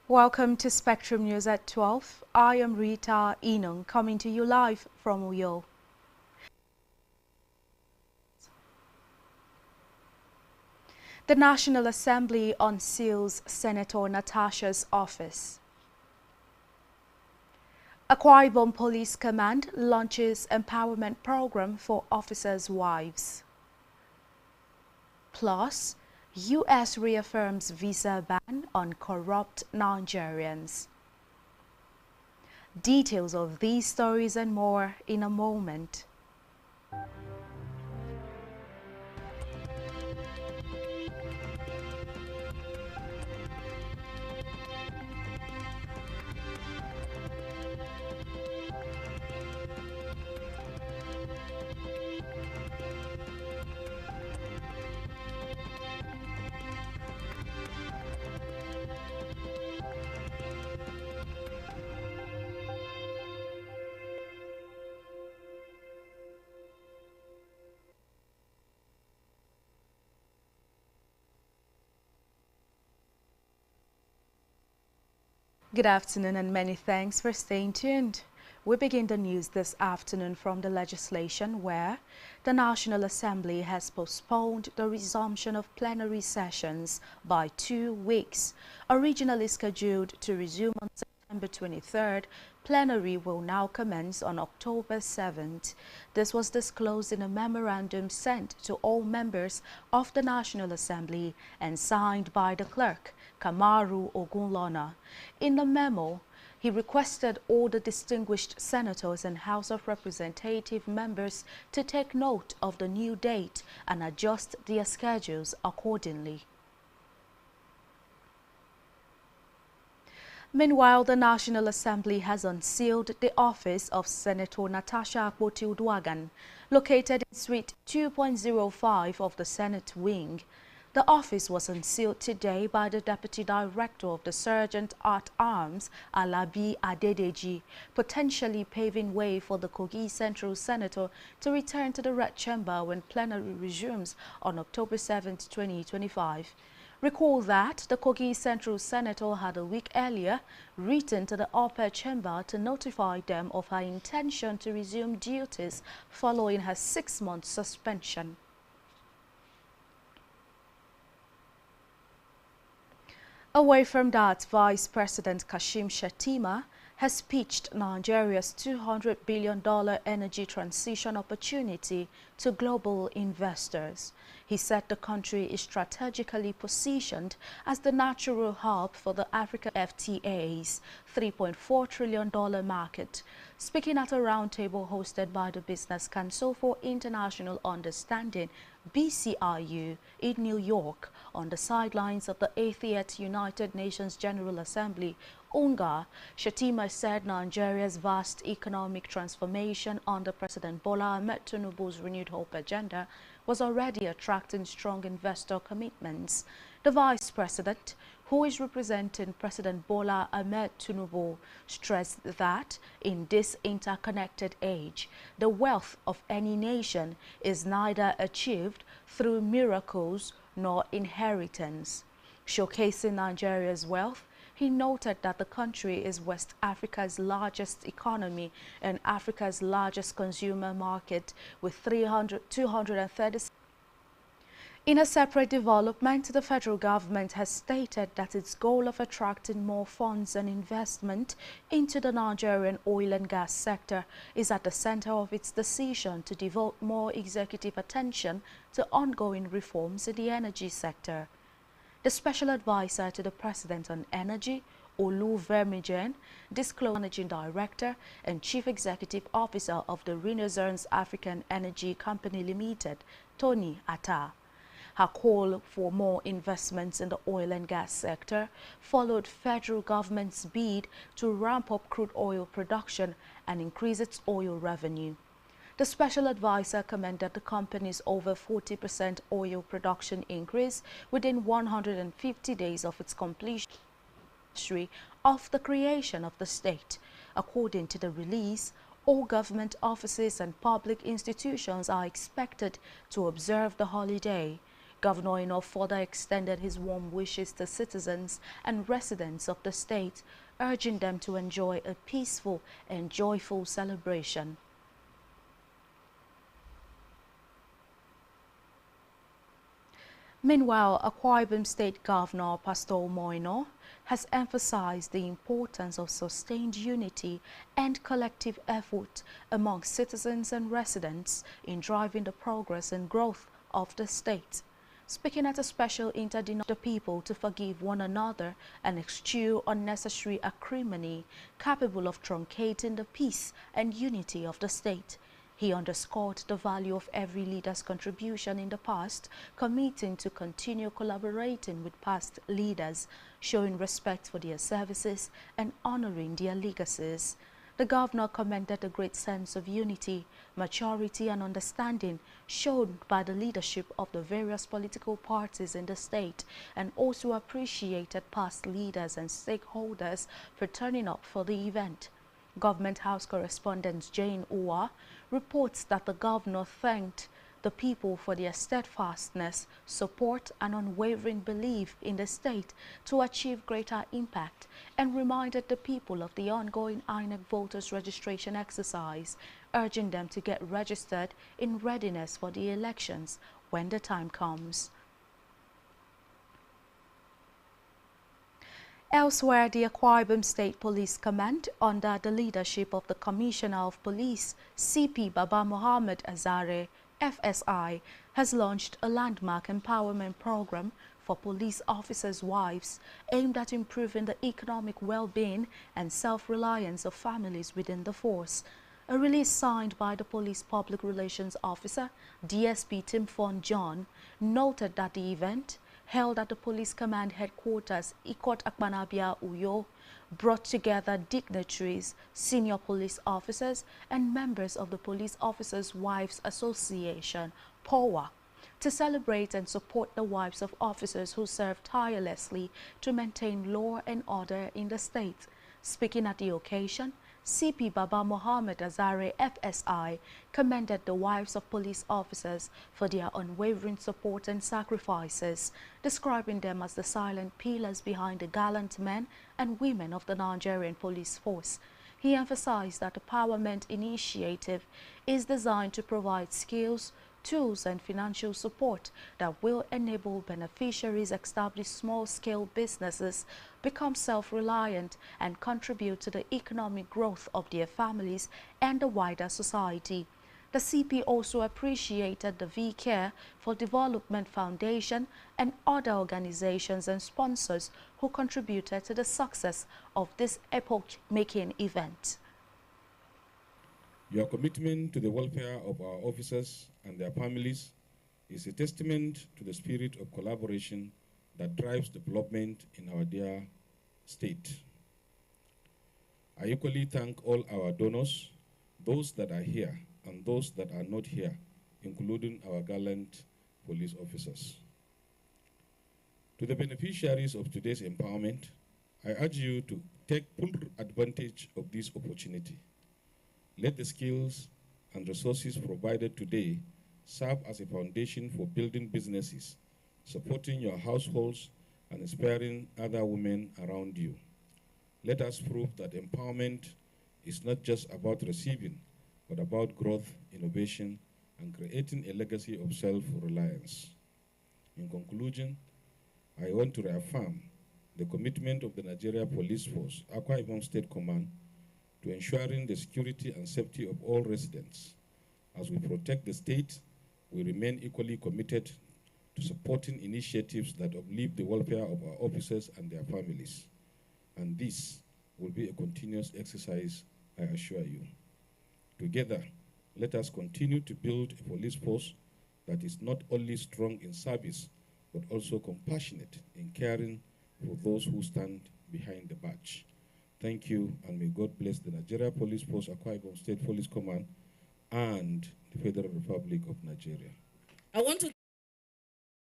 Welcome to Spectrum News at 12. I am Rita Inung, coming to you live from Uyo. The National Assembly unseals Senator Natasha's office. Akwa Ibom Police Command launches empowerment program for officers' wives. Plus, U.S. reaffirms visa ban on corrupt Nigerians. Details of these stories and more in a moment. Good afternoon and many thanks for staying tuned. We begin the news this afternoon from the legislation where the National Assembly has postponed the resumption of plenary sessions by 2 weeks. Originally scheduled to resume on September 23rd, plenary will now commence on October 7th. This was disclosed in a memorandum sent to all members of the National Assembly and signed by the clerk, Kamaru Ogunlona. In the memo, he requested all the distinguished senators and House of Representative members to take note of the new date and adjust their schedules accordingly. Meanwhile, the National Assembly has unsealed the office of Senator Natasha Akpoti-Uduaghan, located in Suite 2.05 of the Senate wing. The office was unsealed today by the Deputy Director of the Sergeant-at-Arms, Alabi Adedeji, potentially paving way for the Kogi Central Senator to return to the Red Chamber when plenary resumes on October 7, 2025. Recall that the Kogi Central Senator had a week earlier written to the upper chamber to notify them of her intention to resume duties following her 6-month suspension. Away from that, Vice President Kashim Shettima has pitched Nigeria's $200 billion energy transition opportunity to global investors. He said the country is strategically positioned as the natural hub for the Africa FTA's $3.4 trillion market. Speaking at a roundtable hosted by the Business Council for International Understanding, BCIU, in New York, on the sidelines of the 80th United Nations General Assembly, UNGA, Shettima said Nigeria's vast economic transformation under President Bola Ahmed Tinubu's renewed hope agenda was already attracting strong investor commitments. The Vice President, who is representing President Bola Ahmed Tinubu, stressed that in this interconnected age, the wealth of any nation is neither achieved through miracles nor inheritance. Showcasing Nigeria's wealth, he noted that the country is West Africa's largest economy and Africa's largest consumer market with 230. In a separate development, the federal government has stated that its goal of attracting more funds and investment into the Nigerian oil and gas sector is at the center of its decision to devote more executive attention to ongoing reforms in the energy sector. The Special Advisor to the President on Energy, Olu Vermijen, disclosed Managing Director and Chief Executive Officer of the Renaissance African Energy Company Limited, Tony Atta. Her call for more investments in the oil and gas sector followed federal government's bid to ramp up crude oil production and increase its oil revenue. The Special Advisor commended the company's over 40% oil production increase within 150 days of its completion of the creation of the state. According to the release, all government offices and public institutions are expected to observe the holiday. Governor Eno further extended his warm wishes to citizens and residents of the state, urging them to enjoy a peaceful and joyful celebration. Meanwhile, Akwa Ibom State Governor Pastor Moino has emphasized the importance of sustained unity and collective effort among citizens and residents in driving the progress and growth of the state. Speaking at a special interdenominational people to forgive one another and eschew unnecessary acrimony capable of truncating the peace and unity of the state. He underscored the value of every leader's contribution in the past, committing to continue collaborating with past leaders, showing respect for their services and honoring their legacies. The governor commended the great sense of unity, maturity and understanding shown by the leadership of the various political parties in the state, and also appreciated past leaders and stakeholders for turning up for the event. Government House correspondent Jane Uwa reports that the governor thanked the people for their steadfastness, support and unwavering belief in the state to achieve greater impact, and reminded the people of the ongoing INEC voters registration exercise, urging them to get registered in readiness for the elections when the time comes. Elsewhere, the Akwa Ibom State Police Command, under the leadership of the Commissioner of Police, CP Baba Mohammed Azare, FSI, has launched a landmark empowerment program for police officers' wives aimed at improving the economic well-being and self-reliance of families within the force. A release signed by the Police Public Relations Officer, DSP Timfon John, noted that the event, held at the Police Command Headquarters, Ikot Akpanabia Uyo, brought together dignitaries, senior police officers, and members of the Police Officers' Wives Association, POWA, to celebrate and support the wives of officers who serve tirelessly to maintain law and order in the state. Speaking at the occasion, CP Baba Mohammed Azare FSI commended the wives of police officers for their unwavering support and sacrifices, describing them as the silent pillars behind the gallant men and women of the Nigerian police force. He emphasized that the Empowerment Initiative is designed to provide skills, tools and financial support that will enable beneficiaries establish small-scale businesses, become self-reliant and contribute to the economic growth of their families and the wider society. The CP also appreciated the V-Care for Development Foundation and other organizations and sponsors who contributed to the success of this epoch-making event. Your commitment to the welfare of our officers and their families is a testament to the spirit of collaboration that drives development in our dear state. I equally thank all our donors, those that are here and those that are not here, including our gallant police officers. To the beneficiaries of today's empowerment, I urge you to take full advantage of this opportunity. Let the skills and resources provided today serve as a foundation for building businesses, supporting your households, and inspiring other women around you. Let us prove that empowerment is not just about receiving, but about growth, innovation, and creating a legacy of self-reliance. In conclusion, I want to reaffirm the commitment of the Nigeria Police Force, Akwa Ibom State Command, to ensuring the security and safety of all residents. As we protect the state, we remain equally committed to supporting initiatives that uplift the welfare of our officers and their families. And this will be a continuous exercise, I assure you. Together, let us continue to build a police force that is not only strong in service, but also compassionate in caring for those who stand behind the badge. Thank you, and may God bless the Nigeria Police Force, Akwa Ibom State Police Command, and the Federal Republic of Nigeria. I want to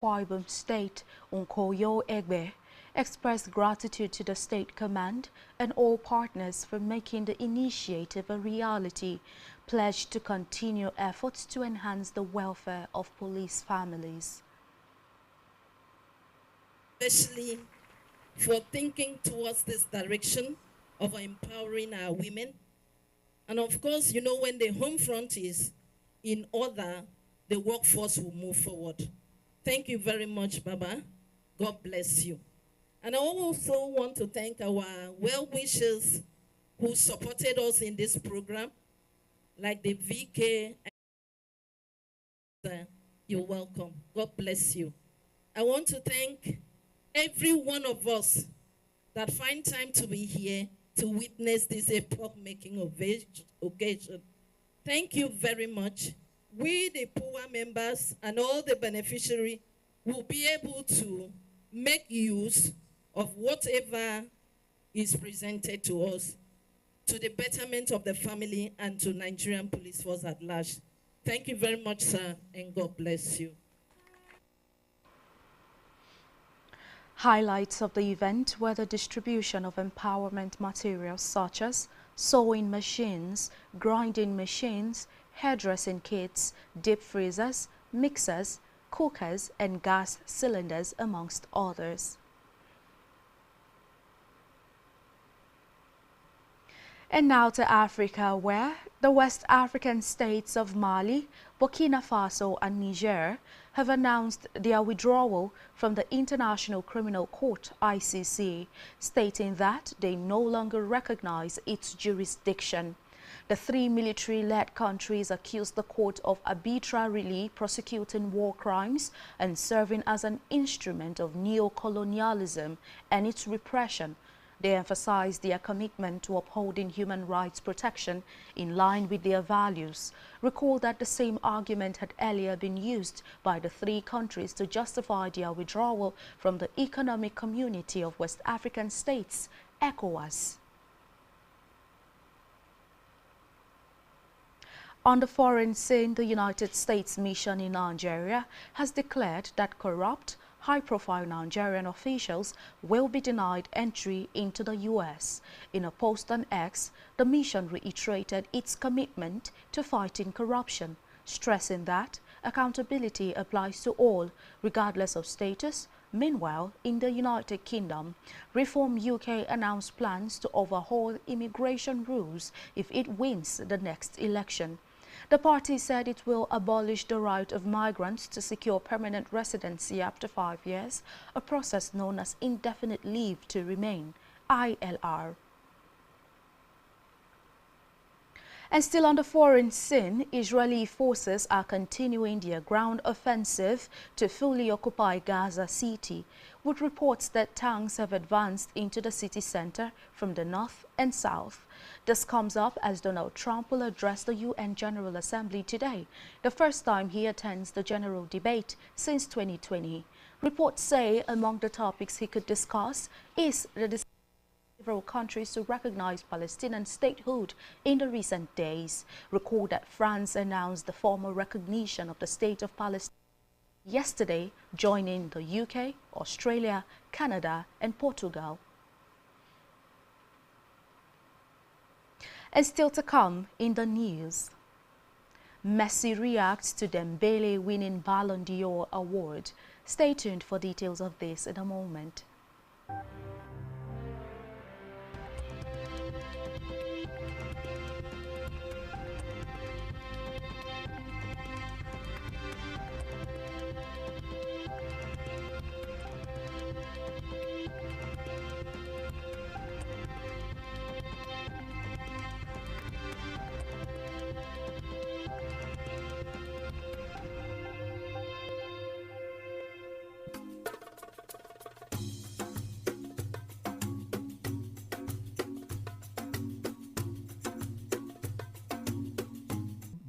Akwa Ibom State Unkoyo Egbe expressed gratitude to the State Command and all partners for making the initiative a reality, pledged to continue efforts to enhance the welfare of police families. especially for thinking towards this direction of empowering our women. And of course, you know, when the home front is in order, the workforce will move forward. Thank you very much, Baba. God bless you. And I also want to thank our well-wishers who supported us in this program, like the VK. You're welcome. God bless you. I want to thank every one of us that find time to be here to witness this epoch-making occasion. Thank you very much. We, the poor members, and all the beneficiaries will be able to make use of whatever is presented to us to the betterment of the family and to Nigerian Police Force at large. Thank you very much, sir, and God bless you. Highlights of the event were the distribution of empowerment materials such as sewing machines, grinding machines, hairdressing kits, deep freezers, mixers, cookers and gas cylinders, amongst others. And now to Africa, where the West African states of Mali, Burkina Faso and Niger have announced their withdrawal from the International Criminal Court (ICC), stating that they no longer recognize its jurisdiction. The three military-led countries accused the court of arbitrarily prosecuting war crimes and serving as an instrument of neo-colonialism and its repression. They emphasized their commitment to upholding human rights protection in line with their values. Recall that the same argument had earlier been used by the three countries to justify their withdrawal from the Economic Community of West African States, ECOWAS. On the foreign scene, the United States mission in Nigeria has declared that corrupt, high-profile Nigerian officials will be denied entry into the U.S. In a post on X, the mission reiterated its commitment to fighting corruption, stressing that accountability applies to all, regardless of status. Meanwhile, in the United Kingdom, Reform UK announced plans to overhaul immigration rules if it wins the next election. The party said it will abolish the right of migrants to secure permanent residency after 5 years, a process known as indefinite leave to remain, ILR. And still on the foreign scene, Israeli forces are continuing their ground offensive to fully occupy Gaza City, with reports that tanks have advanced into the city center from the north and south. This comes up as Donald Trump will address the UN General Assembly today, the first time he attends the general debate since 2020. Reports say among the topics he could discuss is the several countries to recognize Palestinian statehood in the recent days. Recall that France announced the formal recognition of the state of Palestine yesterday, joining the UK, Australia, Canada and Portugal. And still to come in the news, Messi reacts to Dembele winning Ballon d'Or award. Stay tuned for details of this in a moment.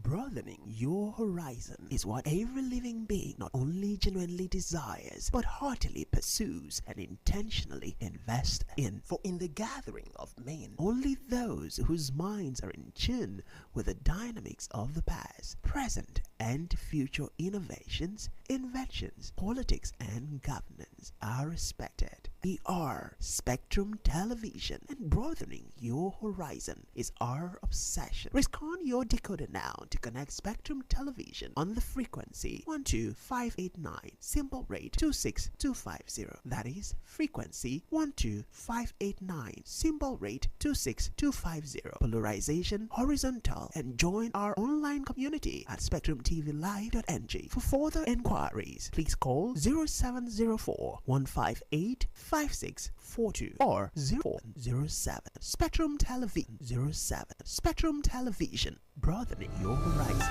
Broadening your horizon is what every living being not only genuinely desires, but heartily pursues and intentionally invests in. For in the gathering of men, only those whose minds are in tune with the dynamics of the past, present, and future innovations, inventions, politics, and governance are respected We are Spectrum Television, and broadening your horizon is our obsession. Rescan your decoder now to connect Spectrum Television on the frequency 12589, symbol rate 26250. That is frequency 12589, symbol rate 26250. Polarization horizontal, and join our online community at spectrumtvlive.ng. For further inquiries, please call 0704 158 5642 or 0407. Spectrum Television 07. Spectrum Television, broadening your horizon.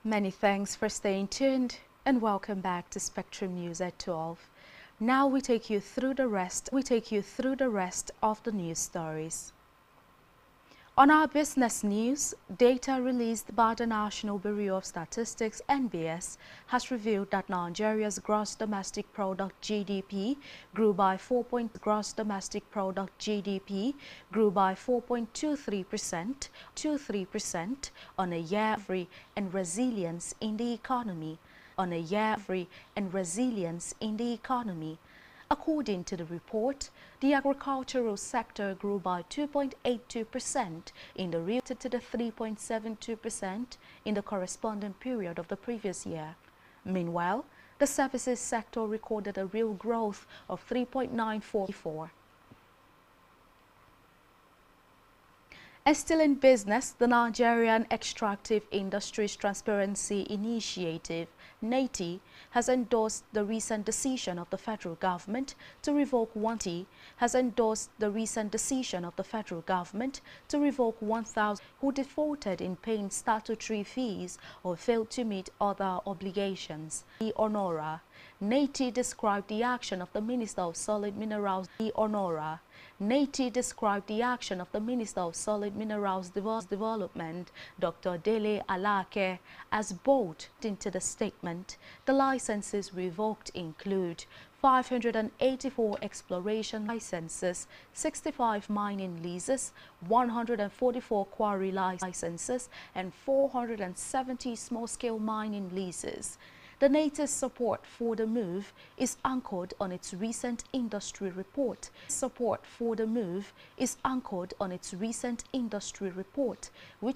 Many thanks for staying tuned, and welcome back to Spectrum News at 12. Now we take you through the rest of the news stories. On our business news, data released by the National Bureau of Statistics (NBS) has revealed that Nigeria's gross domestic product (GDP) grew by 4.23% on a year, and resilience in the economy. According to the report, the agricultural sector grew by 2.82% in the real to the 3.72% in the corresponding period of the previous year. Meanwhile, the services sector recorded a real growth of 3.94%. And still in business, the Nigerian Extractive Industries Transparency Initiative, NATI, has endorsed the recent decision of the federal government to revoke 1,000 who defaulted in paying statutory fees or failed to meet other obligations. NATI described the action of the Minister of Solid Minerals, Development, Dr. Dele Alake, as bold. Into the statement, the licenses revoked include 584 exploration licenses, 65 mining leases, 144 quarry licenses, and 470 small-scale mining leases. The NATI's support for the move is anchored on its recent industry report. Which